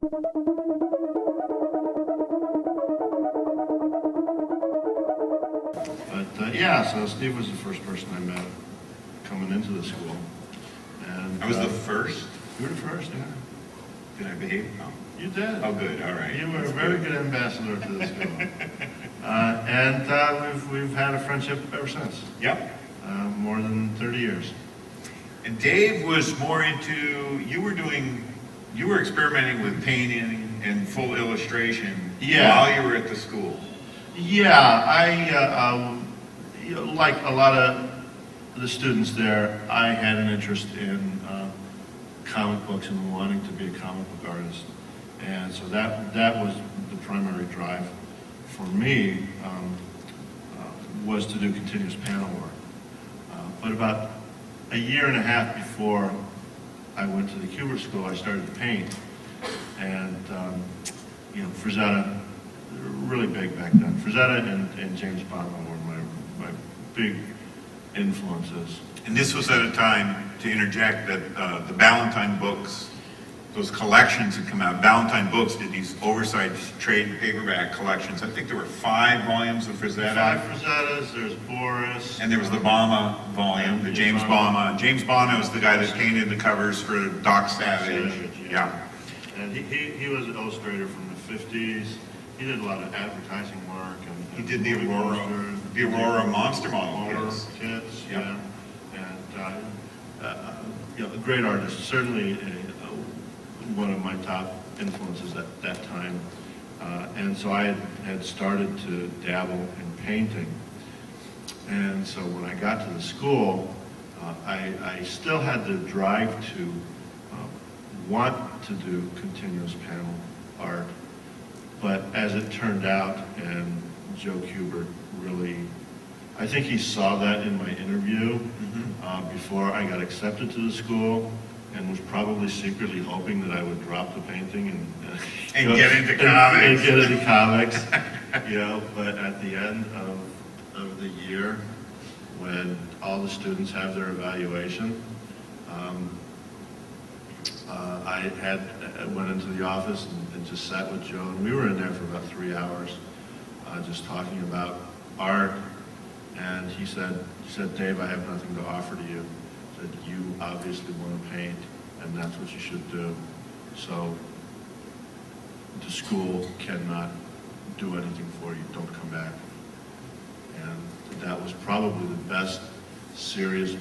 But yeah, so Steve was the first person I met coming into the school. And I was the first? You were the first, yeah. Did I behave? No. You did. Oh, good, all right. You were a very good ambassador to the school. And we've had a friendship ever since. Yep. More than 30 years. And Dave was more into, you were experimenting with painting and full illustration while you were at the school. Yeah, like a lot of the students there, I had an interest in comic books and wanting to be a comic book artist. And so that was the primary drive for me, was to do continuous panel work. But about a year and a half before I went to the Kubert School, I started to paint. And, Frazetta, really big back then. Frazetta and James Bond were my big influences. And this was at a time, to interject, that the Ballantine books, those collections had come out. Ballantine Books did these oversized trade paperback collections. I think there were 5 volumes of Frazetta. 5 Frazettas, there's Boris. And there was the Bama volume, the James Bama. James Bama was the guy that painted the covers for Doc Savage. Yeah. And he was an illustrator from the 50s. He did a lot of advertising work. He did the Aurora monster model kits. Yeah. And a great artist, certainly one of my top influences at that time. And so I had started to dabble in painting. And so when I got to the school, I still had the drive to want to do continuous panel art. But as it turned out, and Joe Kubert really, I think he saw that in my interview before I got accepted to the school, and was probably secretly hoping that I would drop the painting and get into comics. And get into comics, But at the end of the year, when all the students have their evaluation, I went into the office and just sat with Joe, and we were in there for about 3 hours, just talking about art. And he said, Dave, I have nothing to offer to you. He said, you obviously want to paint, and that's what you should do. So the school cannot do anything for you. Don't come back. And that was probably the best serious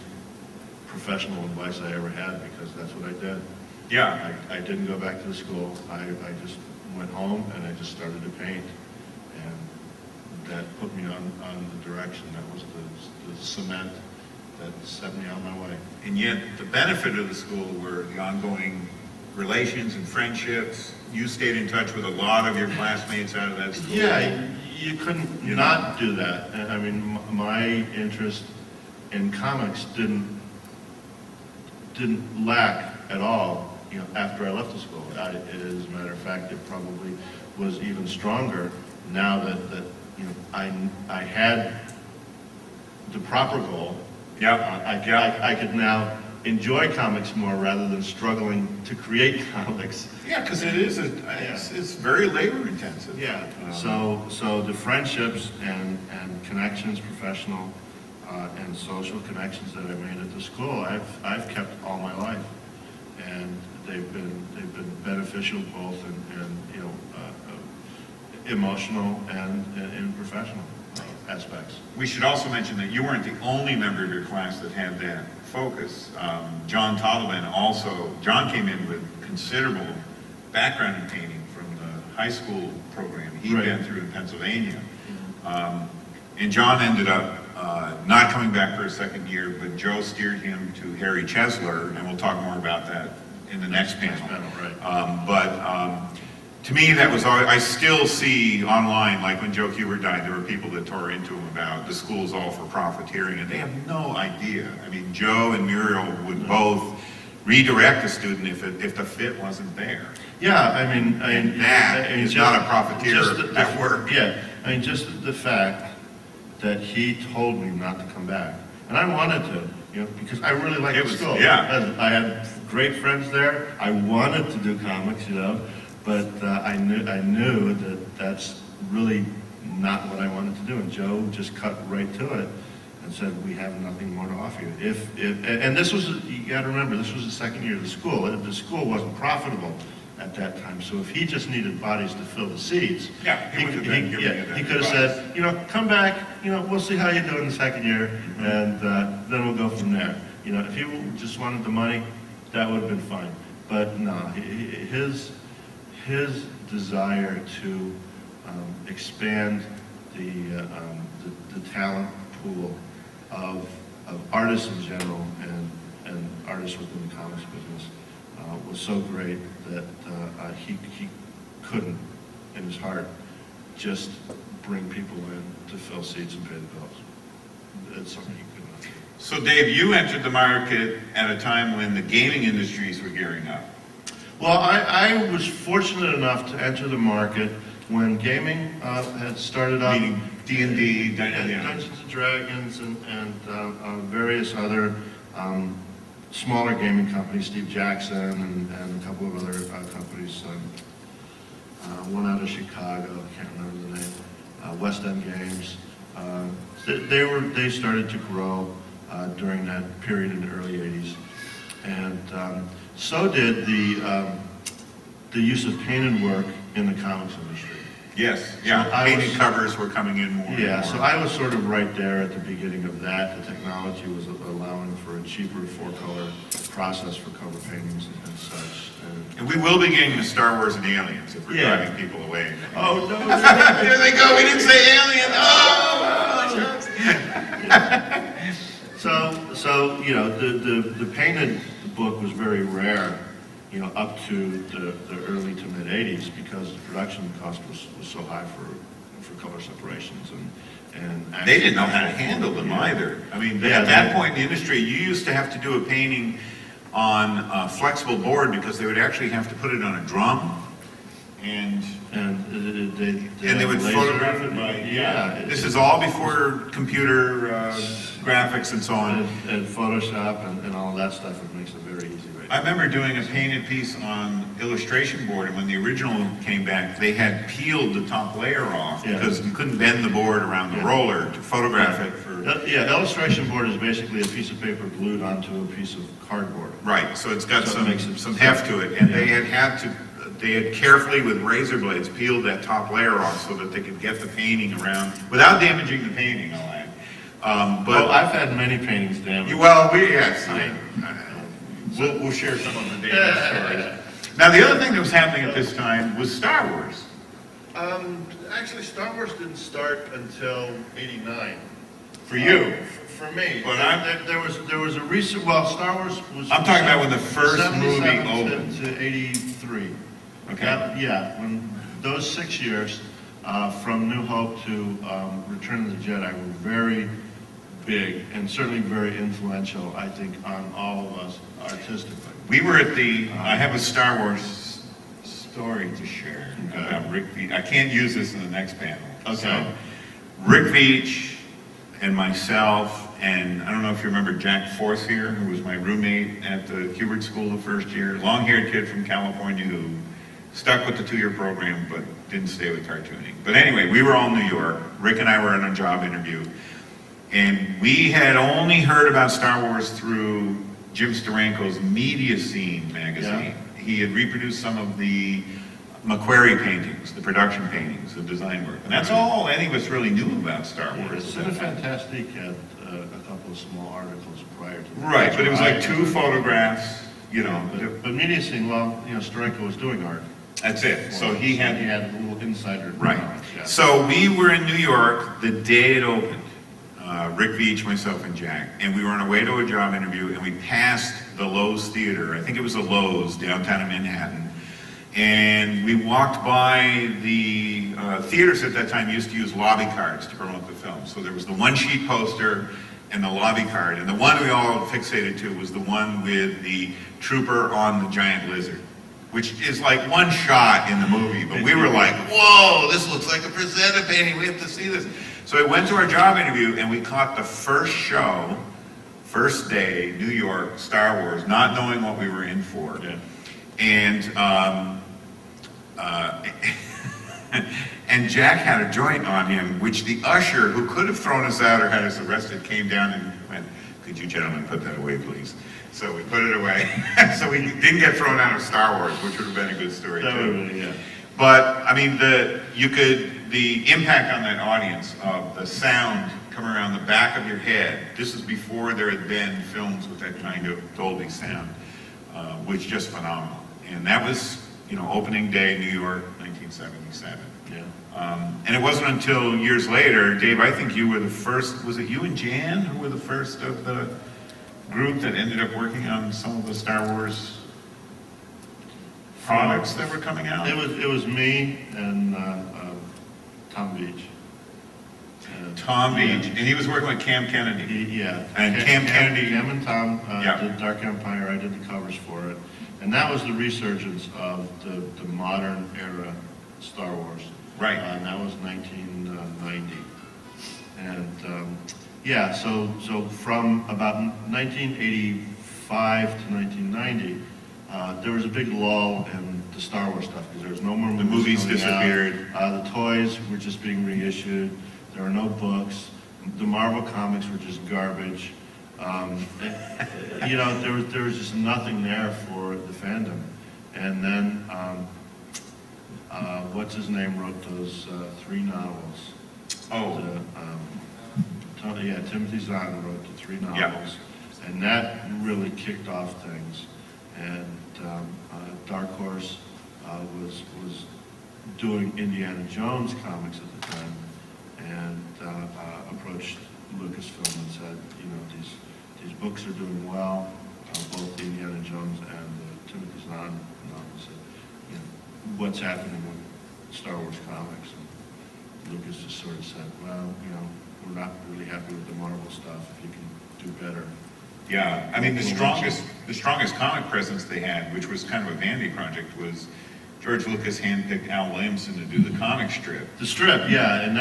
professional advice I ever had, because that's what I did. Yeah. I didn't go back to the school. I just went home and I just started to paint. And that put me on the direction. That was the cement that set me on my way. And yet the benefit of the school were the ongoing relations and friendships. You stayed in touch with a lot of your classmates out of that school. Yeah, you couldn't not do that. I mean, my interest in comics didn't lack at all, after I left the school. As a matter of fact, it probably was even stronger now that I had the proper goal. Yeah. I could now enjoy comics more rather than struggling to create comics. Yeah, because it's very labor intensive. Yeah. So the friendships and connections, professional and social connections that I made at the school, I've kept all my life, and they've been beneficial both in emotional and in professional aspects. We should also mention that you weren't the only member of your class that had that focus. John John came in with considerable background in painting from the high school program he'd been through in Pennsylvania. And John ended up not coming back for a second year, but Joe steered him to Harry Chesler, and we'll talk more about that in the next panel. To me, that was always, I still see online, like when Joe Kubert died, there were people that tore into him about the school's all for profiteering, and they have no idea. I mean, Joe and Muriel would both redirect a student if the fit wasn't there. Yeah, I mean that is not a profiteer at work. Yeah, I mean, just the fact that he told me not to come back, and I wanted to, because I really liked the school. Yeah. I had great friends there. I wanted to do comics, but I knew that that's really not what I wanted to do. And Joe just cut right to it and said, "We have nothing more to offer you." And this was, you got to remember, this was the second year of the school. The school wasn't profitable at that time, so if he just needed bodies to fill the seats, Yeah, he would have been giving you that he could have advice. said, come back, we'll see how you do in the second year, and then we'll go from there. If he just wanted the money, that would have been fine. But no, his desire to expand the talent pool of artists in general and artists within the comics business was so great that he couldn't, in his heart, just bring people in to fill seats and pay the bills. It's something he could not do. So Dave, you entered the market at a time when the gaming industries were gearing up. Well, I was fortunate enough to enter the market when gaming had started up. Meaning D&D, Dungeons and Dragons, and various other smaller gaming companies, Steve Jackson and a couple of other companies, one out of Chicago, I can't remember the name, West End Games. They started to grow during that period in the early 80s. And so did the use of painted work in the comics industry. Yes, yeah, painted covers were coming in more. Yeah, and so more. I was sort of right there at the beginning of that. The technology was allowing for a cheaper four-color process for cover paintings and such. And we will be getting to Star Wars and Aliens if we're Yeah. driving people away. Oh, no. There they go, we didn't say Alien. So the painted book was very rare, up to the early to mid 80s, because the production cost was so high for color separations and They didn't know how to handle them either. I mean, Yeah, at that point in the industry, you used to have to do a painting on a flexible board because they would actually have to put it on a drum and they would laser photograph it by, This is all before computer graphics and so on. and Photoshop and all that stuff. It makes it very easy. Right? I remember doing a painted piece on illustration board, and when the original came back, they had peeled the top layer off Yeah. because you couldn't bend the board around the roller to photograph it for... Illustration board is basically a piece of paper glued onto a piece of cardboard. Right, so it's got So it makes it- some heft to it, and Yeah. they had carefully with razor blades peeled that top layer off so that they could get the painting around without damaging the painting, I'll add. Well, I've had many paintings damaged. Yes, we'll share some of the damage stories. Now, the other thing that was happening at this time was Star Wars. Actually, Star Wars didn't start until '89. For you. For me. But there was a recent. Well, Star Wars was. I'm talking about when the first movie 77 opened. to '83. Okay. When those 6 years from New Hope to Return of the Jedi were very big and certainly very influential, I think, on all of us artistically. We were at I have a Star Wars story to share about Rick Veitch. I can't use this in the next panel. Okay. So, Rick Veitch and myself, and I don't know if you remember Jack Forcier, who was my roommate at the Hubert School the first year, long-haired kid from California who stuck with the 2-year program but didn't stay with cartooning. But anyway, we were all in New York. Rick and I were in a job interview, and we had only heard about Star Wars through Jim Steranko's Media Scene magazine. Yeah. He had reproduced some of the McQuarrie paintings, the production paintings, the design work. And that's all any of us really knew about Star Wars. Cinefantastique had a couple of small articles prior to that. Right, but it was like 2 photographs, But Media Scene, Steranko was doing art. That's it. So he had a little insider Right. knowledge. Yeah. So we were in New York the day it opened. Rick Veitch, myself, and Jack. And we were on our way to a job interview, and we passed the Lowe's Theater. I think it was a Lowe's downtown in Manhattan. And we walked by the theaters at that time used to use lobby cards to promote the film. So there was the one-sheet poster and the lobby card. And the one we all fixated to was the one with the trooper on the giant lizard, which is like one shot in the movie. But we were like, whoa, this looks like a presenter painting. We have to see this. So we went to our job interview, and we caught the first show, first day, New York, Star Wars, not knowing what we were in for. Yeah. And Uh, and Jack had a joint on him, which the usher, who could have thrown us out or had us arrested, came down and went, "Could you gentlemen put that away, please?" So we put it away. So we didn't get thrown out of Star Wars, which would have been a good story too. Yeah. But I mean, the impact on that audience of the sound coming around the back of your head. This is before there had been films with that kind of Dolby sound, was just phenomenal. And that was, opening day, New York, 1977. Yeah. And it wasn't until years later, Dave, I think you were the first, was it you and Jan who were the first of the group that ended up working on some of the Star Wars products that were coming out? It was me and Tom Beach. Tom Beach, and he was working with Cam Kennedy. Yeah. And Cam Kennedy. Cam and Tom Yeah. did Dark Empire. I did the covers for it. And that was the resurgence of the modern era Star Wars. Right. And that was 1990. And yeah, so from about 1985 to 1990, there was a big lull in the Star Wars stuff because there was no more movies. The movies coming disappeared. out. The toys were just being reissued. There were no books. The Marvel comics were just garbage. There was just nothing there for the fandom. And then, what's his name wrote those 3 novels. Oh. Timothy Zahn wrote the 3 novels. Yeah. And that really kicked off things. And Dark Horse was doing Indiana Jones comics at the time, and approached Lucasfilm and said, these books are doing well, both the Indiana Jones and the Timothy Zahn novels. Said, what's happening with Star Wars comics? And Lucas just sort of said, well, we're not really happy with the Marvel stuff. If you can do better. Yeah, I mean, the strongest comic presence they had, which was kind of a vanity project, was George Lucas handpicked Al Williamson to do the comic strip. The strip, yeah, And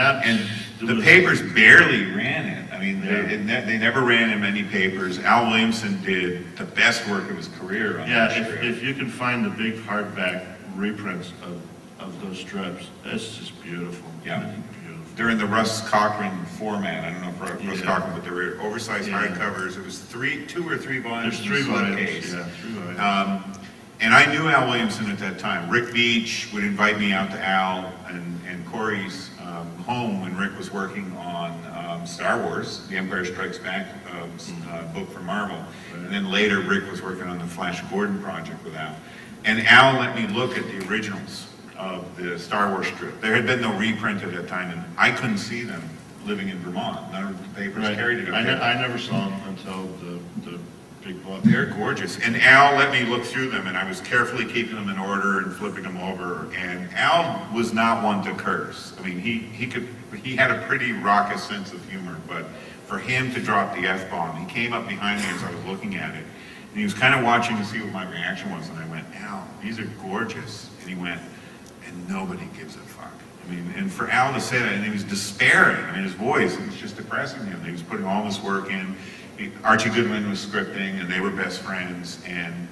the papers barely ran it. I mean, Yeah. they never ran in many papers. Al Williamson did the best work of his career on that strip. If you can find the big hardback reprints of those strips, it's just beautiful. Yeah. It's beautiful. They're in the Russ Cochran format. I don't know if Russ Yeah. Cochran, but they were oversized Yeah. hardcovers. It was 2 or 3 volumes. There's 3 in volumes. slipcase. Yeah, 3 volumes. And I knew Al Williamson at that time. Rick Beach would invite me out to Al and Corey's home when Rick was working on Star Wars, The Empire Strikes Back book for Marvel. And then later Rick was working on the Flash Gordon project with Al. And Al let me look at the originals of the Star Wars strip. There had been no reprint at that time, and I couldn't see them living in Vermont. None of the papers carried it up there. I never saw them until the big book. They're gorgeous. And Al let me look through them, and I was carefully keeping them in order and flipping them over. And Al was not one to curse. I mean, he had a pretty raucous sense of humor, but for him to drop the F-bomb, he came up behind me as I was looking at it, and he was kind of watching to see what my reaction was, and I went, Al, these are gorgeous. And he went, and nobody gives a fuck. I mean, and for Al to say that, and he was despairing. I mean, his voice, it was just depressing him. He was putting all this work in. Archie Goodwin was scripting, and they were best friends. And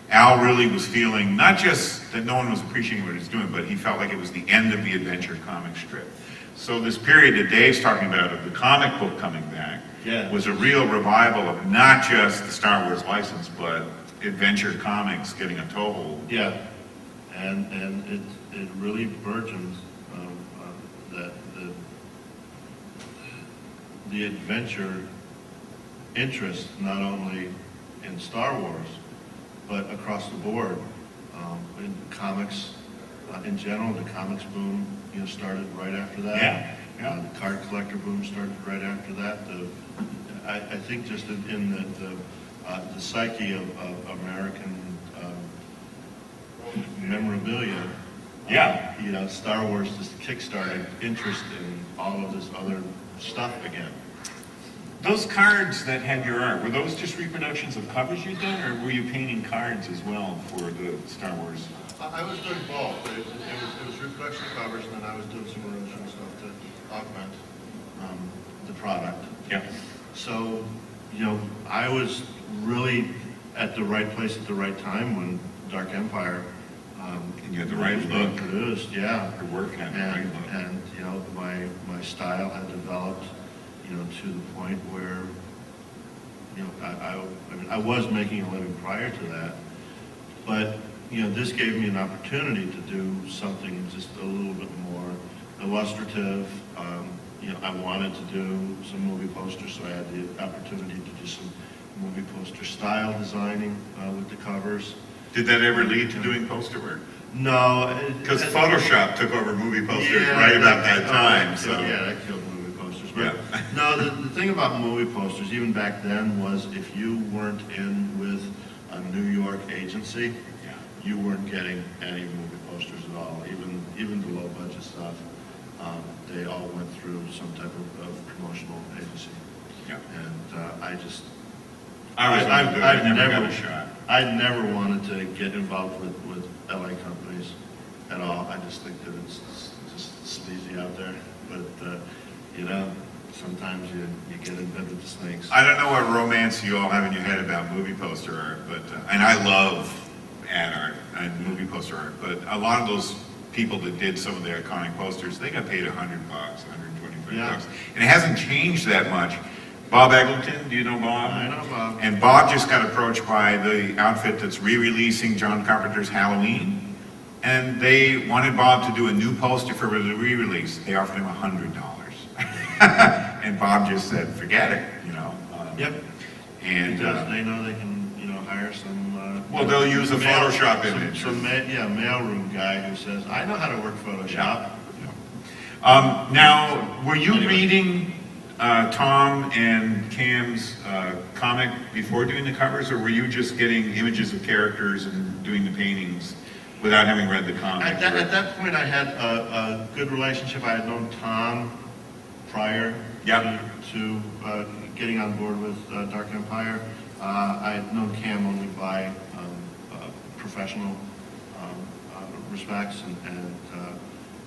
Al really was feeling not just that no one was appreciating what he was doing, but he felt like it was the end of the adventure comic strip. So this period that Dave's talking about of the comic book coming back was a real revival of not just the Star Wars license, but adventure comics getting a toehold. Yeah, and it really burgeons that the adventure interest not only in Star Wars but across the board in comics in general. The comics boom started right after that. The card collector boom started right after that. I think just in the psyche of American memorabilia. Star Wars just kickstarted interest in all of this other stuff again. Those cards that had your art, were those just reproductions of covers you'd done, or were you painting cards as well for the Star Wars? I was doing both. It was reproduction covers, and then I was doing some original stuff to augment the product. Yeah. So, I was really at the right place at the right time when Dark Empire And you had the right being look. produced, yeah. Your work had the right And, look. and, you know, my style had developed, you know, to the point where, you know, I mean, I was making a living prior to that, but, you know, this gave me an opportunity to do something just a little bit more illustrative. You know, I wanted to do some movie posters, so I had the opportunity to do some movie poster style designing with the covers. Did that ever lead to doing poster work? No. Because Photoshop took over movie posters Yeah, right about that time, that so. killed- Yeah, that killed movie posters. But Yeah. no, the thing about movie posters, even back then, was if you weren't in with a New York agency, Yeah. you weren't getting any movie posters at all, even the low budget stuff. They all went through some type of promotional agency. Yeah. And I just, I was I've- gonna do it, I've I never got never- a shot. I never wanted to get involved with LA companies at all. I just think that it's just sleazy out there. But, you know, sometimes you get invented things. I don't know what romance you all have in your head about movie poster art, but, and I love ad art and movie poster art, but a lot of those people that did some of the iconic posters, they got paid $100, $125. Yeah. And it hasn't changed that much. Bob Eglinton, do you know Bob? I know Bob. And Bob just got approached by the outfit that's re-releasing John Carpenter's Halloween. And they wanted Bob to do a new poster for the re-release. They offered him $100. And Bob just said, forget it, you know. Yep. And, Because they know they can, you know, hire some. well, they'll use a Photoshop some- image. Some mailroom guy who says, I know how to work Photoshop. Now, were you Anyway. reading Tom and Cam's comic before doing the covers, or were you just getting images of characters and doing the paintings without having read the comic? At that point, I had a good relationship. I had known Tom prior Yep. to getting on board with Dark Empire. I had known Cam only by professional respects, and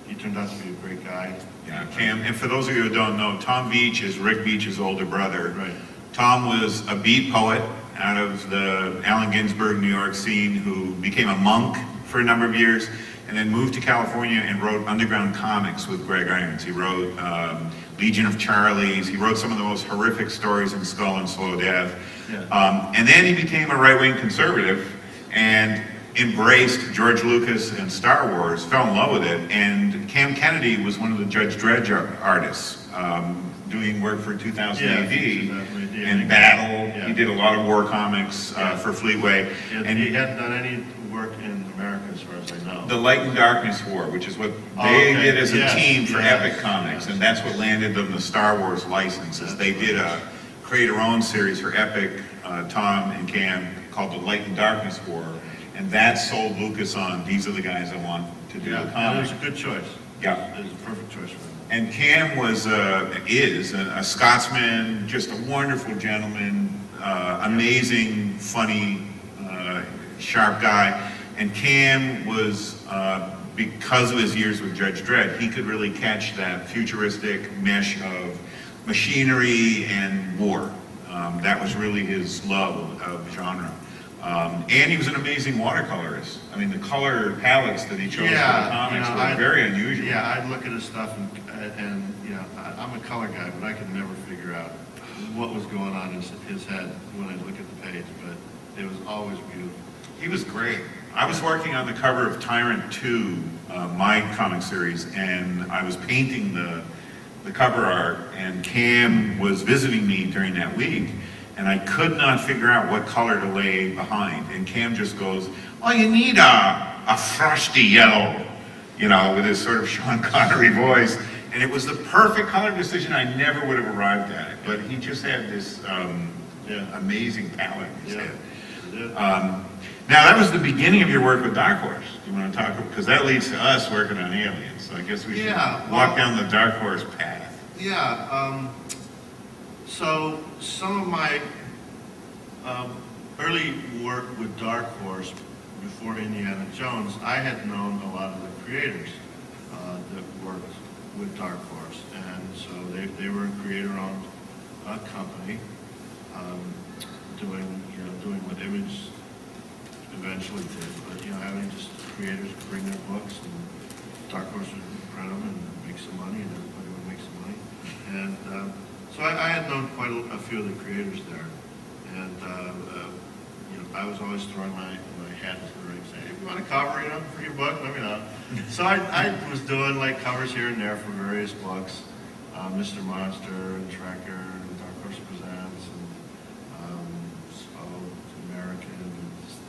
he turned out to be a great guy. Yeah, Cam, and for those of you who don't know, Tom Veitch is Rick Veitch's older brother. Right. Tom was a beat poet out of the Allen Ginsberg, New York scene who became a monk for a number of years and then moved to California and wrote underground comics with Greg Irons. He wrote Legion of Charlies. He wrote some of the most horrific stories in Skull and Slow Death. Yeah. And then he became a right-wing conservative and embraced George Lucas and Star Wars, fell in love with it, and Cam Kennedy was one of the Judge Dredd artists, doing work for 2000 Yeah, AD 2000 AD. and Battle. Yeah. He did a lot of war comics Yeah. for Fleetway. And he hadn't done any work in America, as far as I know. The Light and Darkness War, which is what Oh, they okay. did as a Yes, team for yes, Epic Comics, yes. and that's what landed them the Star Wars licenses. That's They right. did a create-our-own series for Epic, Tom and Cam, called the Light and Darkness War, and that sold Lucas on, these are the guys I want to do Yeah, the and it comics. was a good choice. Yeah. It was a perfect choice for him. And Cam was, is a Scotsman, just a wonderful gentleman, amazing, funny, sharp guy. And Cam was, because of his years with Judge Dredd, he could really catch that futuristic mesh of machinery and war. That was really his love of genre. And he was an amazing watercolorist. I mean, the color palettes that he chose for the comics were very unusual. Yeah, I'd look at his stuff and you know, I'm a color guy, but I could never figure out what was going on in his head when I look at the page, but it was always beautiful. He was great. I was working on the cover of Tyrant 2, my comic series, and I was painting the cover art, and Cam was visiting me during that week, and I could not figure out what color to lay behind. And Cam just goes, "Oh, you need a frosty yellow," you know, with his sort of Sean Connery voice. And it was the perfect color decision. I never would have arrived at it, but he just had this amazing palette in his Yeah. head. It did. Now, that was the beginning of your work with Dark Horse. Do you want to talk, because that leads to us working on Aliens. So I guess we should Yeah, walk well- down the Dark Horse path. Yeah, so some of my early work with Dark Horse before Indiana Jones, I had known a lot of the creators that worked with Dark Horse, and so they were a creator-owned company, doing what Image eventually did, but having just creators could bring their books, and Dark Horse would print them and make some money, and everybody would make some money. And so I had known quite a few of the creators there, and you know, I was always throwing my hat into the ring, saying, "If you want a cover, you know, for your book, let me know." So I was doing like covers here and there for various books, Mr. Monster and Trekker and Dark Horse Presents and American, and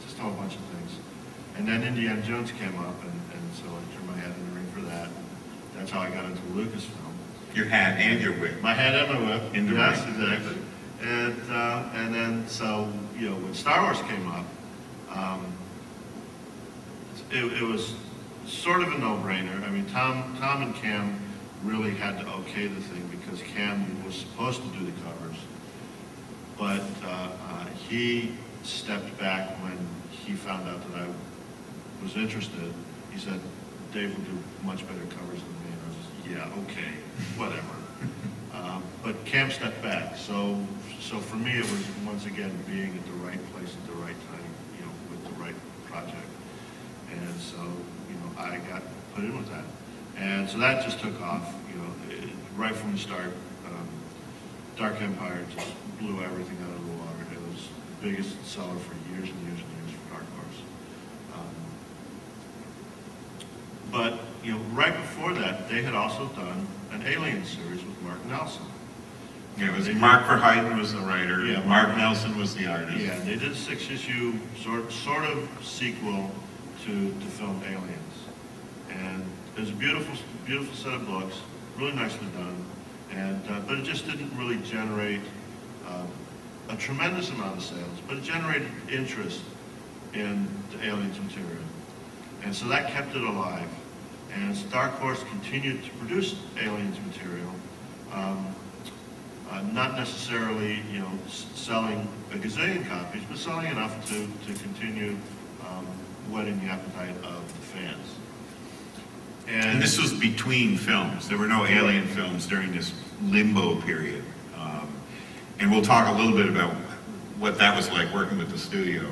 just a whole bunch of things. And then Indiana Jones came up, and so I threw my hat in the ring for that. That's how I got into Lucasfilm. Your hat and your whip. My hat and my whip. In the yes, ring. exactly. And then so you know when Star Wars came up, it was sort of a no-brainer. I mean, Tom and Cam really had to okay the thing because Cam was supposed to do the covers, but he stepped back when he found out that I was interested. He said, "Dave will do much better covers than me." And I was just, "Yeah, okay, whatever." But Cam stepped back, so for me it was once again being at the right place at the right time, you know, with the right project. And so, you know, I got put in with that. And so that just took off, you know, right from the start. Dark Empire just blew everything out of the water. It was the biggest seller for years and years and years for Dark Horse. But, you know, right before that, they had also done an Alien series with Mark Nelson. Yeah, it was Mark Verheiden was the writer. Yeah, Mark Nelson was the artist. Yeah, they did a 6-issue sort of sequel to film Aliens, and it was a beautiful set of books, really nicely done, and but it just didn't really generate a tremendous amount of sales, but it generated interest in the Aliens material, and so that kept it alive. And as Dark Horse continued to produce Aliens material, not necessarily, you know, selling a gazillion copies, but selling enough to continue whetting the appetite of the fans. And this was between films. There were no Alien films during this limbo period. And we'll talk a little bit about what that was like working with the studio.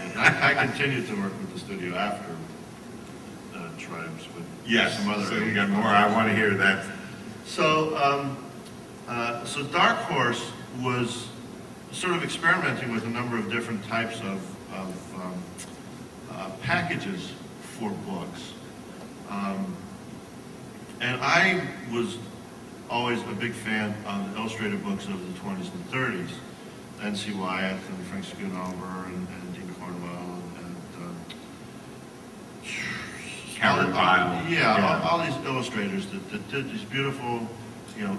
And I continued to work with the studio after Tribes with some other. So you got more. I want to hear that. So, so Dark Horse was sort of experimenting with a number of different types of packages for books. And I was always a big fan of the illustrated books of the 20s and 30s. N.C. Wyeth and Frank Schoonover and Dean Cornwell and Howard Pyle. All these illustrators that did these beautiful, you know,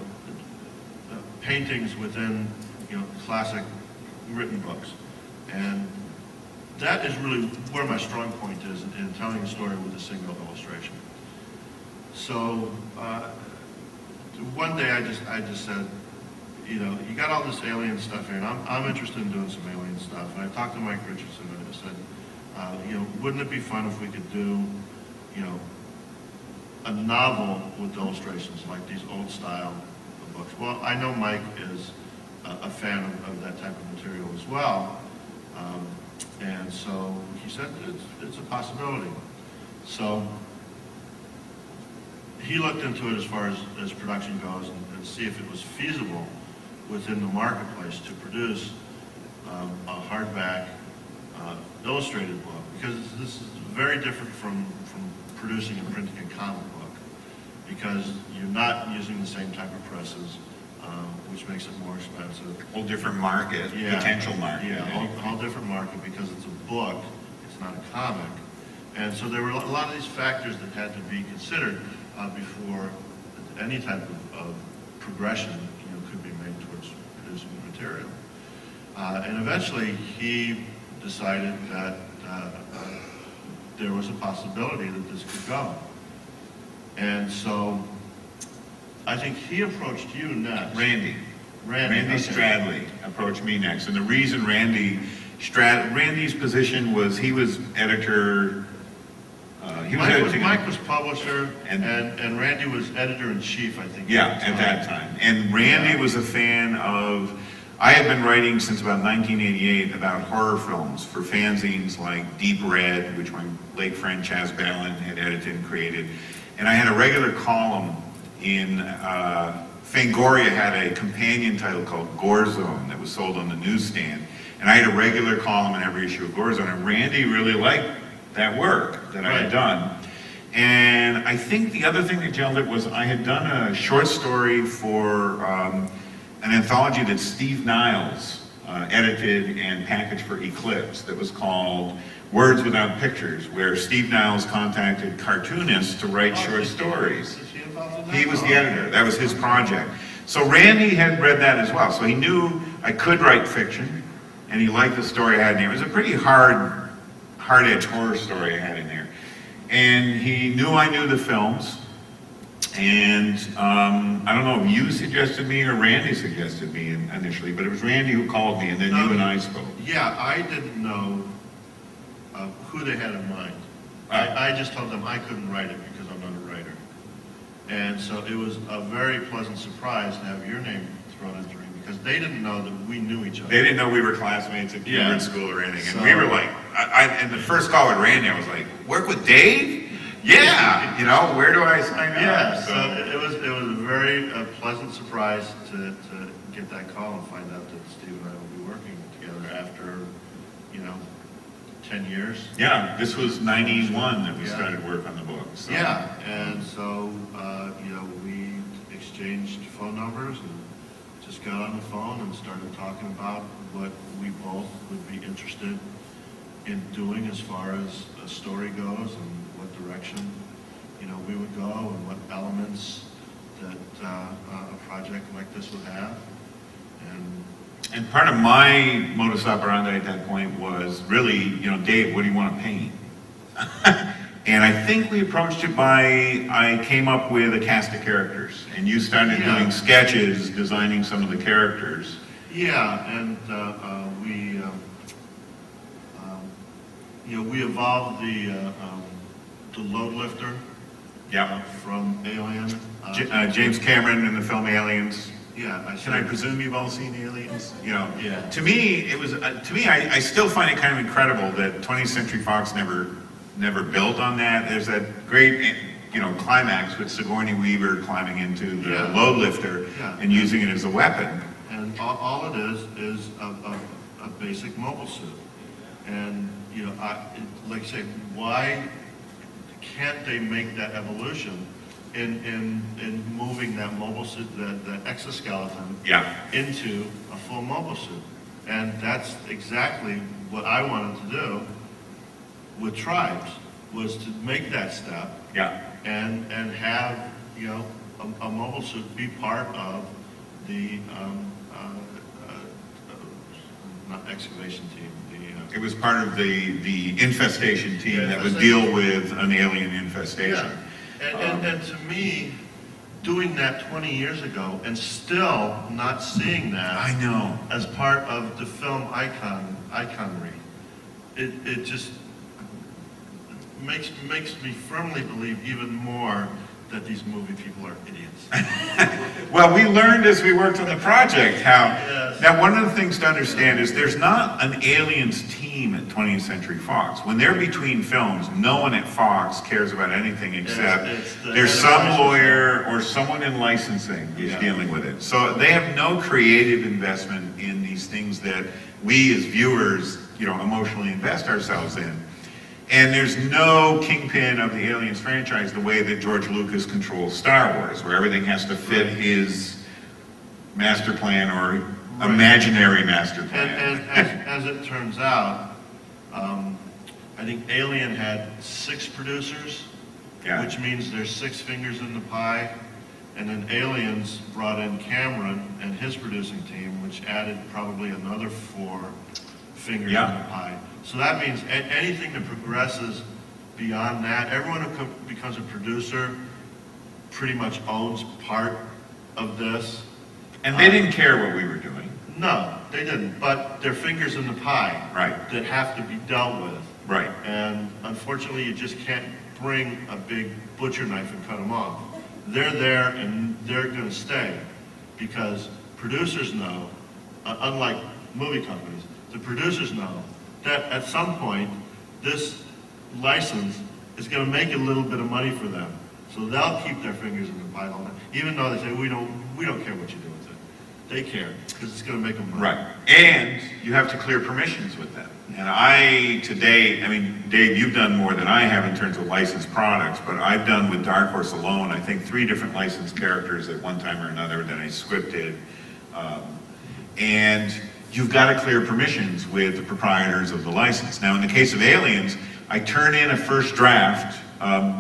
paintings within, you know, classic written books. And that is really where my strong point is in telling a story with a single illustration. So one day I just said, you know, you got all this alien stuff here, and I'm interested in doing some alien stuff. And I talked to Mike Richardson, and I said, you know, wouldn't it be fun if we could do, you know, a novel with illustrations like these old style books? Well, I know Mike is a fan of that type of material as well, and so he said it's a possibility. So he looked into it as far as production goes and see if it was feasible within the marketplace to produce a hardback illustrated book, because this is very different from producing and printing a comic book, because you're not using the same type of presses, which makes it more expensive. Whole different market, potential market. Yeah, whole different market, because it's a book, it's not a comic. And so there were a lot of these factors that had to be considered before any type of progression, you know, could be made towards producing the material. And eventually he decided that there was a possibility that this could go. And so I think he approached you next. Randy okay. Stradley approached me next. And the reason Randy's position was he was editor. Mike was publisher, and Randy was editor-in-chief, I think. Yeah, at that time. And Randy was a fan of I had been writing since about 1988 about horror films for fanzines like Deep Red, which my late friend Chaz Balin had edited and created. And I had a regular column in, Fangoria had a companion title called Gore Zone that was sold on the newsstand. And I had a regular column in every issue of Gore Zone, and Randy really liked that work that I had done. And I think the other thing that gelled it was I had done a short story for an anthology that Steve Niles edited and packaged for Eclipse that was called Words Without Pictures, where Steve Niles contacted cartoonists to write short stories. He was the editor. That was his project. So Randy had read that as well. So he knew I could write fiction, and he liked the story I had in there. It was a pretty hard-edged horror story I had in there. And he knew I knew the films. And I don't know if you suggested me or Randy suggested me initially, but it was Randy who called me, and then you and I spoke. Yeah, I didn't know who they had in mind. I just told them I couldn't write it because I'm not a writer. And so it was a very pleasant surprise to have your name thrown into the ring because they didn't know that we knew each other. They didn't know we were classmates at Cambridge School or anything. And we were like, and the first call with Randy, I was like, work with Dave? Yeah, you know, where do I sign up? Yeah, so it was a very pleasant surprise to get that call and find out that Steve and I will be working together after, 10 years. Yeah, this was 91 that we started work on the book. So. Yeah, and so, we exchanged phone numbers and just got on the phone and started talking about what we both would be interested in doing as far as a story goes and what direction, we would go and what elements that a project like this would have. And part of my modus operandi at that point was really, Dave, what do you want to paint? And I think we approached it by, I came up with a cast of characters, and you started doing sketches, designing some of the characters. Yeah, and we evolved the load lifter from Alien. James Cameron in the film Aliens. Yeah, Can I presume you've all seen Aliens? Yeah. To me, it was. I still find it kind of incredible that 20th Century Fox never built on that. There's that great, climax with Sigourney Weaver climbing into the load lifter and using it as a weapon. And all it is a basic mobile suit. And like I say, why can't they make that evolution? In moving that mobile suit, the exoskeleton, into a full mobile suit. And that's exactly what I wanted to do with Tribes, was to make that step and have, a mobile suit be part of the, not excavation team, it was part of the infestation team that would deal with an alien infestation. Yeah. And to me, doing that 20 years ago and still not seeing that I know as part of the film iconry, it just makes me firmly believe even more that these movie people are idiots. Well, we learned as we worked on the project how, now one of the things to understand is there's not an aliens team at 20th Century Fox. When they're between films, no one at Fox cares about anything except there's some lawyer or someone in licensing who's dealing with it. So they have no creative investment in these things that we as viewers, emotionally invest ourselves in. And there's no kingpin of the Aliens franchise the way that George Lucas controls Star Wars, where everything has to fit his master plan or imaginary master plan. And as it turns out, I think Alien had 6 producers, which means there's 6 fingers in the pie. And then Aliens brought in Cameron and his producing team, which added probably another 4 fingers in the pie. So that means anything that progresses beyond that, everyone who becomes a producer pretty much owns part of this. And they didn't care what we were doing. No, they didn't. But they're fingers in the pie that have to be dealt with. Right. And unfortunately, you just can't bring a big butcher knife and cut them off. They're there and they're going to stay because producers know unlike movie companies, the producers know that at some point, this license is going to make a little bit of money for them. So they'll keep their fingers in the pie on it, even though they say, we don't care what you do with it. They care, because it's going to make them money. Right. And you have to clear permissions with them. And I mean, Dave, you've done more than I have in terms of licensed products, but I've done with Dark Horse alone, I think 3 different licensed characters at one time or another that I scripted. And you've got to clear permissions with the proprietors of the license. Now, in the case of Aliens, I turn in a first draft.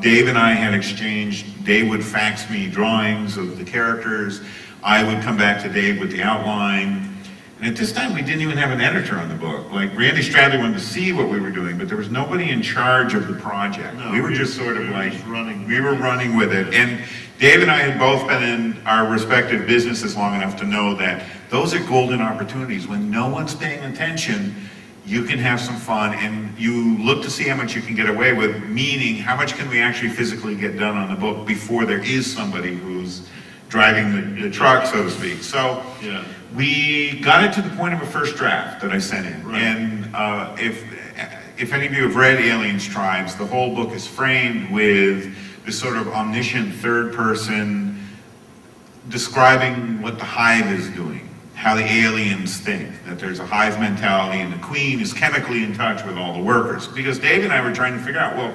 Dave and I had exchanged, Dave would fax me drawings of the characters. I would come back to Dave with the outline. And at this time, we didn't even have an editor on the book. Like, Randy Stradley wanted to see what we were doing, but there was nobody in charge of the project. No, we were just sort of like, running. we were running with it. And Dave and I had both been in our respective businesses long enough to know that those are golden opportunities. When no one's paying attention, you can have some fun, and you look to see how much you can get away with, meaning how much can we actually physically get done on the book before there is somebody who's driving the truck, so to speak. So Yeah. we got it to the point of a first draft that I sent in. Right. And if any of you have read Aliens Tribes, the whole book is framed with this sort of omniscient third person describing what the hive is doing, how the aliens think, that there's a hive mentality and the queen is chemically in touch with all the workers. Because Dave and I were trying to figure out, well,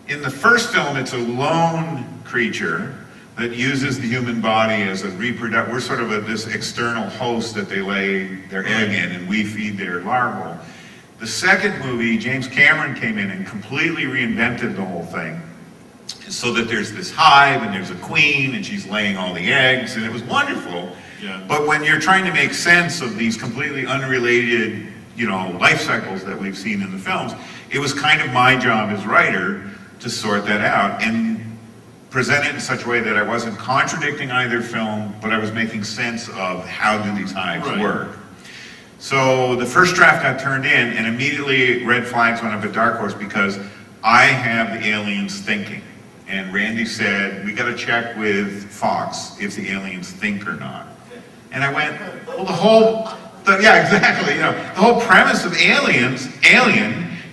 in the first film, it's a lone creature that uses the human body as a reproductive, we're sort of this external host that they lay their egg in and we feed their larval. The second movie, James Cameron came in and completely reinvented the whole thing, so that there's this hive and there's a queen and she's laying all the eggs, and it was wonderful. Yeah. But when you're trying to make sense of these completely unrelated, life cycles that we've seen in the films, it was kind of my job as writer to sort that out and present it in such a way that I wasn't contradicting either film, but I was making sense of how do these hives work. So the first draft got turned in, and immediately red flags went up at Dark Horse because I have the aliens thinking. And Randy said, we got to check with Fox if the aliens think or not. And I went, well, yeah, exactly. The whole premise of Alien,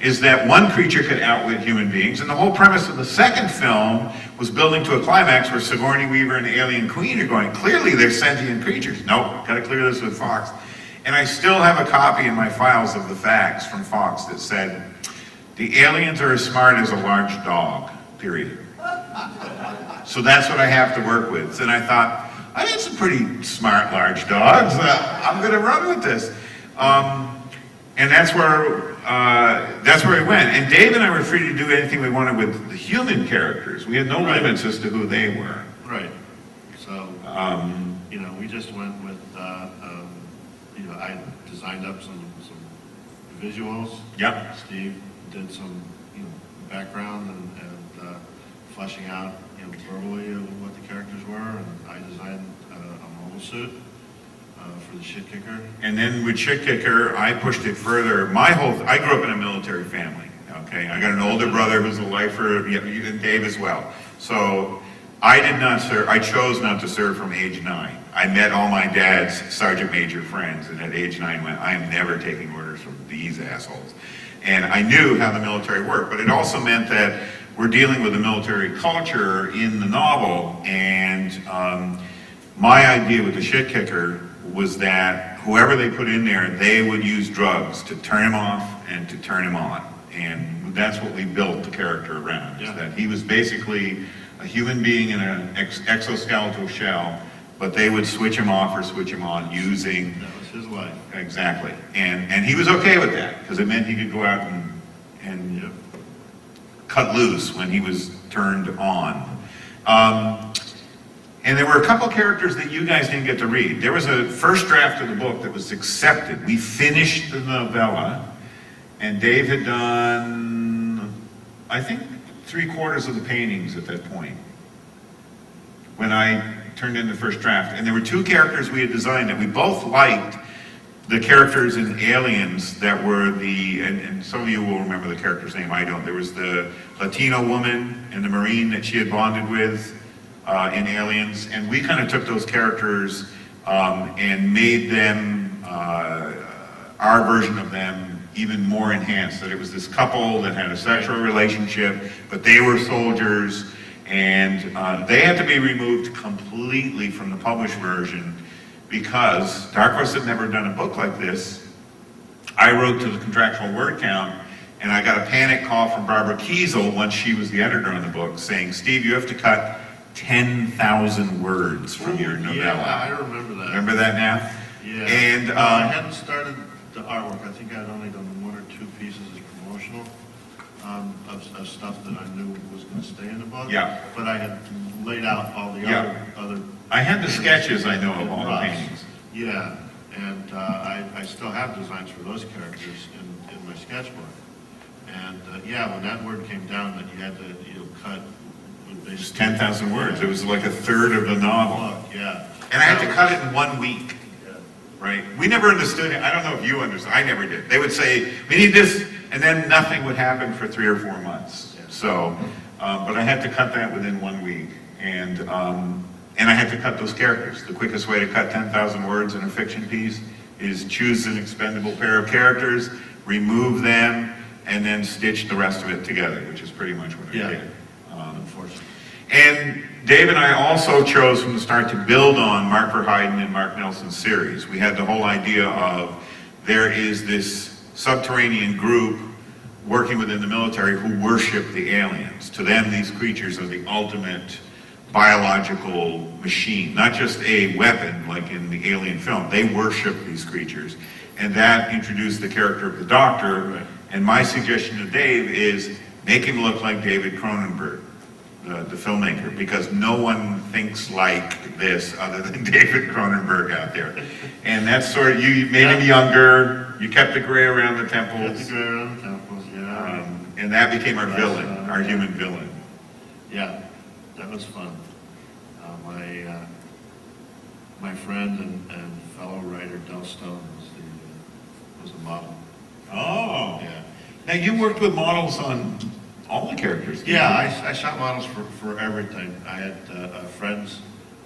is that one creature could outwit human beings, and the whole premise of the second film was building to a climax where Sigourney Weaver and the Alien Queen are going, clearly they're sentient creatures. Nope, got to clear this with Fox. And I still have a copy in my files of the facts from Fox that said, the aliens are as smart as a large dog, period. So that's what I have to work with. And I thought, I had some pretty smart large dogs. I'm going to run with this. And that's where we went. And Dave and I were free to do anything we wanted with the human characters. We had no limits as to who they were. Right. So, we just went with, I designed up some visuals. Yep. Steve did some, background and fleshing out, verbally of what the characters were, and I designed a mobile suit for the shit kicker. And then with Shit Kicker, I pushed it further. I grew up in a military family, okay? I got an older brother who's a lifer, and Dave as well. So I did not serve, I chose not to serve from age 9. I met all my dad's sergeant major friends, and at age 9 went, I am never taking orders from these assholes. And I knew how the military worked, but it also meant that we're dealing with the military culture in the novel, and my idea with the Shit Kicker was that whoever they put in there, they would use drugs to turn him off and to turn him on. And that's what we built the character around, is that he was basically a human being in an exoskeletal shell, but they would switch him off or switch him on using... That was his life. Exactly. And he was okay with that, because it meant he could go out and cut loose when he was turned on. And there were a couple characters that you guys didn't get to read. There was a first draft of the book that was accepted. We finished the novella, and Dave had done, I think, 3/4 of the paintings at that point when I turned in the first draft. And there were 2 characters we had designed that we both liked. The characters in Aliens that were and some of you will remember the character's name, I don't. There was the Latino woman and the Marine that she had bonded with in Aliens, and we kind of took those characters and made them our version of them even more enhanced, that it was this couple that had a sexual relationship, but they were soldiers, and they had to be removed completely from the published version because Dark Horse had never done a book like this. I wrote to the contractual word count, and I got a panic call from Barbara Kiesel once she was the editor on the book saying, Steve, you have to cut 10,000 words from your novella. Yeah, I remember that. Remember that now? Yeah. And I hadn't started the artwork. I think I had only done 1 or 2 pieces as promotional of stuff that I knew was going to stay in the book. Yeah. But I had laid out all the Yeah. other. I had the sketches, I know, of all the roughs. paintings. Yeah, and I still have designs for those characters in my sketchbook. And yeah, when that word came down that you had to cut. It was 10,000 words. It was like a third of the novel. Book, yeah. And I had to cut it in 1 week. Yeah. Right? We never understood it. I don't know if you understood. I never did. They would say, we need this, and then nothing would happen for 3 or 4 months. Yeah. So, but I had to cut that within 1 week. And I had to cut those characters. The quickest way to cut 10,000 words in a fiction piece is choose an expendable pair of characters, remove them, and then stitch the rest of it together, which is pretty much what I Yeah. did. Unfortunately. And Dave and I also chose from the start to build on Mark Verheiden and Mark Nelson's series. We had the whole idea of there is this subterranean group working within the military who worship the aliens. To them, these creatures are the ultimate biological machine, not just a weapon like in the Alien film. They worship these creatures. And that introduced the character of the Doctor. Right. And my suggestion to Dave is make him look like David Cronenberg, the filmmaker, because no one thinks like this other than David Cronenberg out there. And that's sort of, you made him younger, you kept the gray around the temples, Got the gray around the temples, yeah. and that became our That's, villain, our human villain. Yeah, that was fun. My friend and fellow writer Del Stone was the model. Oh. Yeah. Now you worked with models on all the characters. didn't Yeah, you? I shot models for everything. I had friends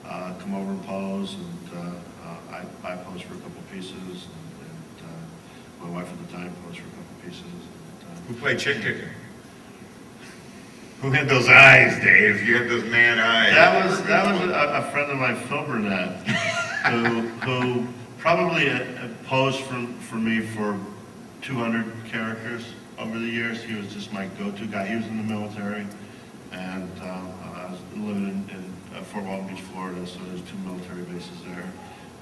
come over and pose, and I posed for a couple pieces, and my wife at the time posed for a couple pieces. Who played Chick Kicker? Who had those eyes, Dave? You had those mad eyes. That was a friend of mine, Phil Burnett, who probably posed for me for 200 characters over the years. He was just my go-to guy. He was in the military, and I was living in Fort Walton Beach, Florida, so there's 2 military bases there.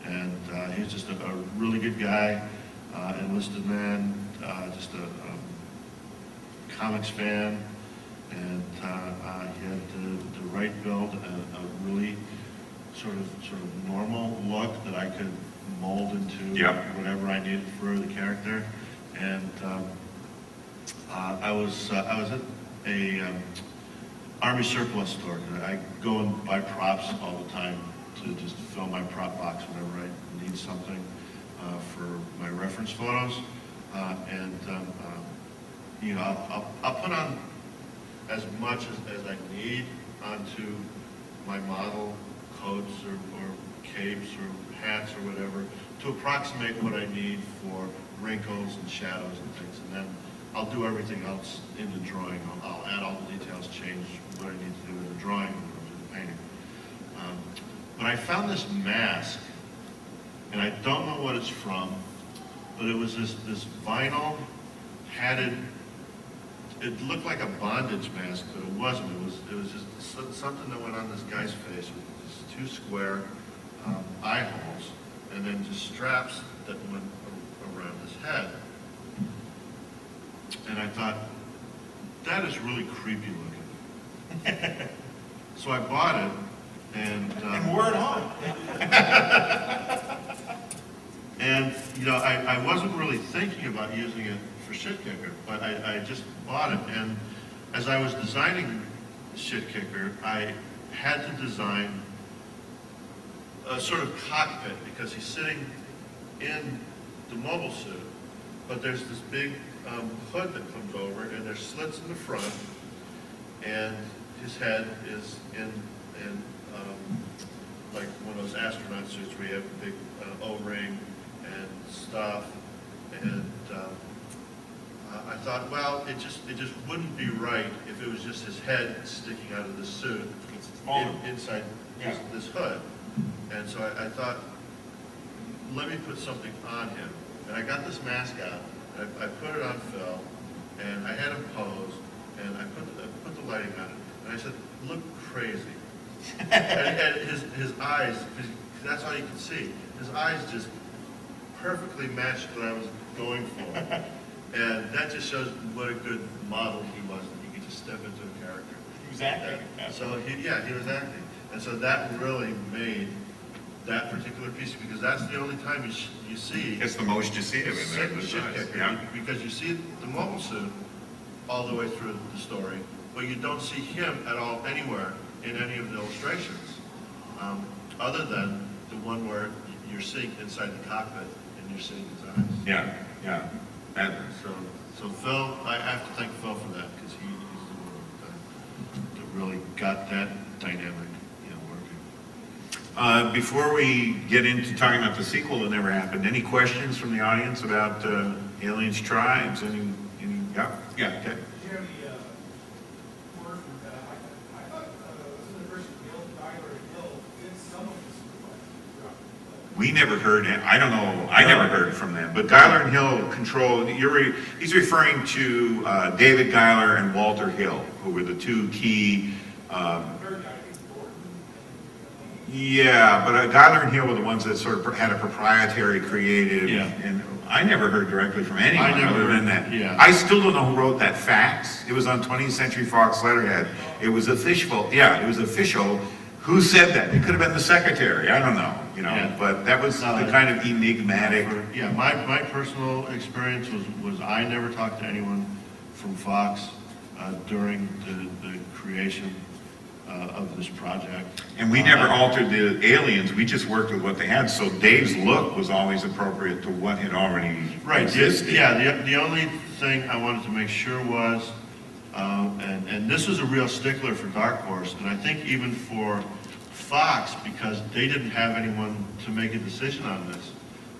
And he was just a really good guy, enlisted man, just a comics fan. And he had the right build, a really sort of normal look that I could mold into Yep. whatever I needed for the character. And I was at a Army surplus store. I go and buy props all the time to just fill my prop box whenever I need something for my reference photos. You know, I'll put on as much as I need onto my model coats or capes or hats or whatever to approximate what I need for wrinkles and shadows and things. And then I'll do everything else in the drawing. I'll add all the details, change what I need to do in the drawing and do the painting. But I found this mask, and I don't know what it's from, but it was this vinyl hatted. It looked like a bondage mask, but it wasn't. It was just something that went on this guy's face with just 2 square eye holes, and then just straps that went around his head. And I thought, that is really creepy looking. So I bought it, and wore it on. And, you know, I wasn't really thinking about using it for Shit Kicker, but I just bought it. And as I was designing Shit Kicker, I had to design a sort of cockpit because he's sitting in the mobile suit, but there's this big hood that comes over, and there's slits in the front, and his head is in like one of those astronaut suits where you have a big O-ring and stuff, and I thought, well, it just wouldn't be right if it was just his head sticking out of the suit inside this hood. And so I thought, let me put something on him. And I got this mask out, and I put it on Phil, and I had him pose, and I put the lighting on it, and I said, look crazy. and his eyes, because that's all you can see, his eyes just perfectly matched what I was going for. And that just shows what a good model he was, that he could just step into a character. He was acting. So he was acting. And so that really made that particular piece, because that's the only time you see. It's the most you see of Sick him. shit kicker, because you see the mobile suit all the way through the story, but you don't see him at all anywhere in any of the illustrations, other than the one where you're seeing inside the cockpit and you're seeing his eyes. Yeah, yeah. So Phil, I have to thank Phil for that, because he's the one that really got that dynamic, working. Before we get into talking about the sequel that never happened, any questions from the audience about Aliens Tribes? Yeah, okay. Jeremy, word from that. I thought wasn't the person Bill Tyler and Hill did some of this. We never heard, I don't know, I never heard from them, but Geiler and Hill controlled, he's referring to David Geiler and Walter Hill, who were the two key, yeah, but Geiler and Hill were the ones that sort of had a proprietary creative, and I never heard directly from anyone other than that. Yeah. I still don't know who wrote that fax. It was on 20th Century Fox letterhead. It was official, it was official. Who said that? It could have been the secretary, I don't know, Yeah. but that was the kind of enigmatic. Yeah, my personal experience was I never talked to anyone from Fox during the creation of this project. And we never altered the aliens, we just worked with what they had, so Dave's look was always appropriate to what had already existed. The only thing I wanted to make sure was, and this was a real stickler for Dark Horse, and I think even for Fox, because they didn't have anyone to make a decision on this,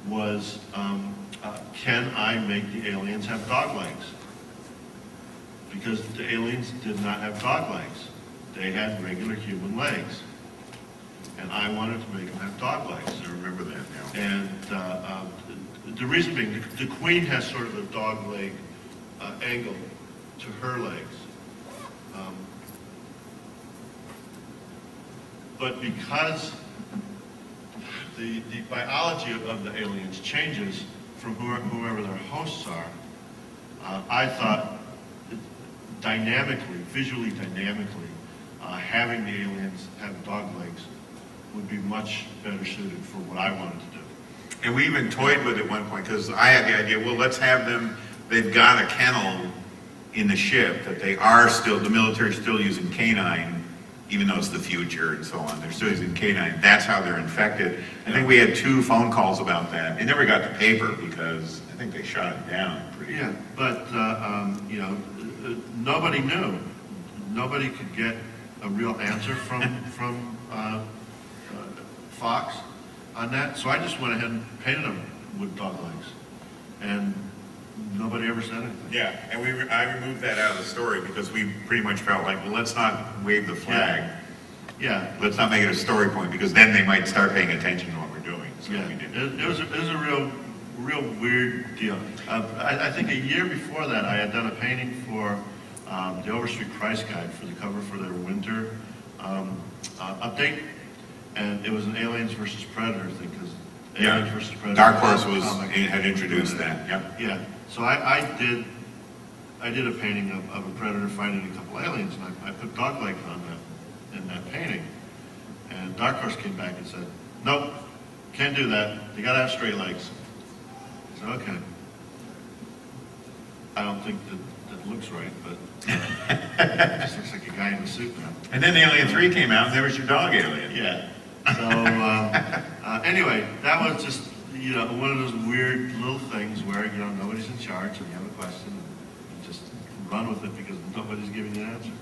was can I make the aliens have dog legs? Because the aliens did not have dog legs. They had regular human legs. And I wanted to make them have dog legs. I remember that now. And the reason being, the Queen has sort of a dog leg angle to her legs. But because the biology of the aliens changes from whoever their hosts are, I thought visually dynamically, having the aliens have dog legs would be much better suited for what I wanted to do. And we even toyed with it at one point, because I had the idea, well, let's have them, they've got a kennel in the ship that they are still, the military's still using canine, even though it's the future and so on, they're still using canine. That's how they're infected. I think we had 2 phone calls about that. It never got to paper because I think they shot it down pretty. Yeah, but nobody knew. Nobody could get a real answer from Fox on that. So I just went ahead and painted them with dog legs, and nobody ever said anything. Yeah, and I removed that out of the story because we pretty much felt like, well, let's not wave the flag. Yeah. Let's not make it a story point, because then they might start paying attention to what we're doing. So Yeah, we didn't. it was a real weird deal. I think a year before that, I had done a painting for the Overstreet Price Guide for the cover for their winter update, and it was an Aliens versus Predator thing, because Aliens versus Predator. Dark Horse comic had introduced that. Yep. Yeah, so I did a painting of a predator fighting a couple aliens, and I put dog legs on that in that painting, and Dark Horse came back and said, nope, can't do that. They gotta have straight legs. I said, okay. I don't think that looks right, but it just looks like a guy in a suit now. And then Alien 3 came out, and there was your dog alien. Yeah. So anyway, that was just one of those weird little things where nobody's in charge, and you have a question, and you just run with it because nobody's giving you an answer.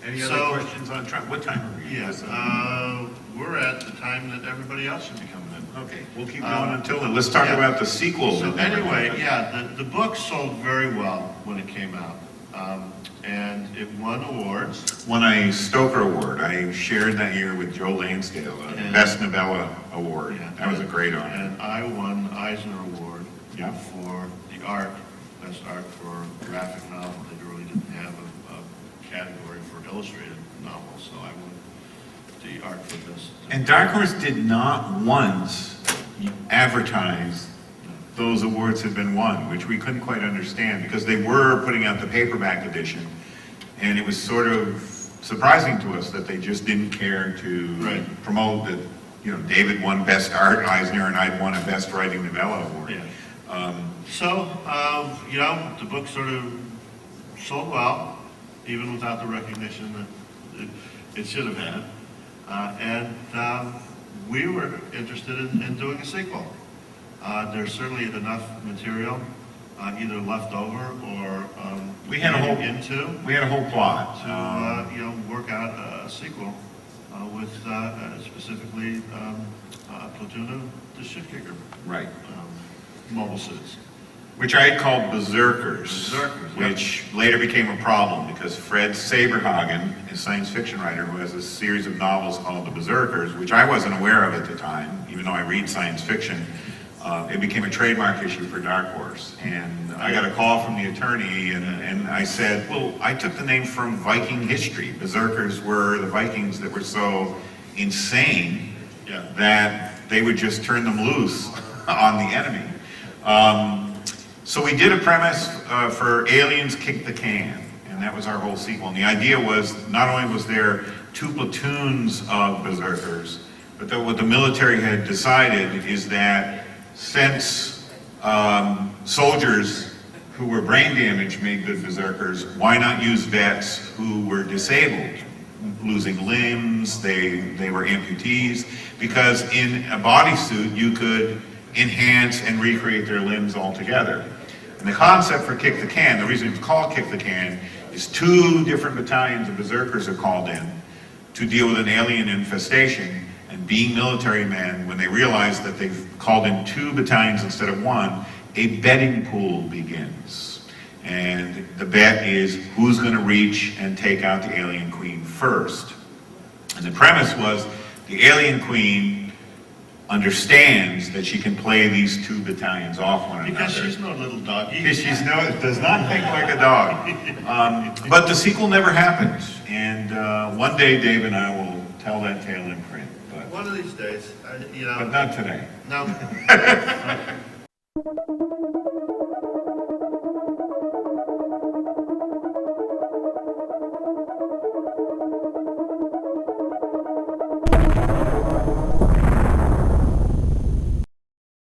Any other questions on Trump? What time are we? Yes. we're at the time that everybody else should be coming in. Okay, we'll keep going until then. Let's talk about the sequel. So that never anyway, happened. yeah, the book sold very well when it came out. And it won awards. Won a Stoker Award. I shared that year with Joe Lansdale, And- Best Novella Award. Yeah. That was a great honor. And I won the Eisner Award Yeah. for the art, best art for graphic novel. They really didn't have a category for illustrated novels, so I won the art for this. And Dark Horse did not once advertise those awards had been won, which we couldn't quite understand because they were putting out the paperback edition. And it was sort of surprising to us that they just didn't care to Right. promote that, you know, David won Best Art Eisner and I'd won a Best Writing Novella Award. Yeah. So, you know, the book sort of sold well, even without the recognition that it should have had. And we were interested in doing a sequel. There's certainly enough material, either left over or We had a whole- into We had a whole plot. to you know, work out a sequel with specifically Platoon of the Shipkicker Right. mobile suits. Which I had called Berserkers. Berserkers, yeah. Which later became a problem because Fred Saberhagen, a science fiction writer who has a series of novels called The Berserkers, which I wasn't aware of at the time, even though I read science fiction, it became a trademark issue for Dark Horse. And I got a call from the attorney and I said, well, I took the name from Viking history. Berserkers were the Vikings that were so insane Yeah. that they would just turn them loose on the enemy. So we did a premise for Aliens Kick the Can, and that was our whole sequel. And the idea was not only was there 2 platoons of Berserkers, but that what the military had decided is that since soldiers who were brain damaged made good Berserkers, why not use vets who were disabled, losing limbs, they were amputees, because in a bodysuit you could enhance and recreate their limbs altogether. And the concept for Kick the Can, the reason it's called Kick the Can, is 2 different battalions of Berserkers are called in to deal with an alien infestation. And being military men, when they realize that they've called in 2 battalions instead of 1, a betting pool begins. And the bet is who's going to reach and take out the alien queen first. And the premise was the alien queen understands that she can play these 2 battalions off one another. Because she's no little doggy. Because she does not think like a dog. But the sequel never happened. And one day Dave and I will tell that tale in print. One of these days, you know. But not today. No.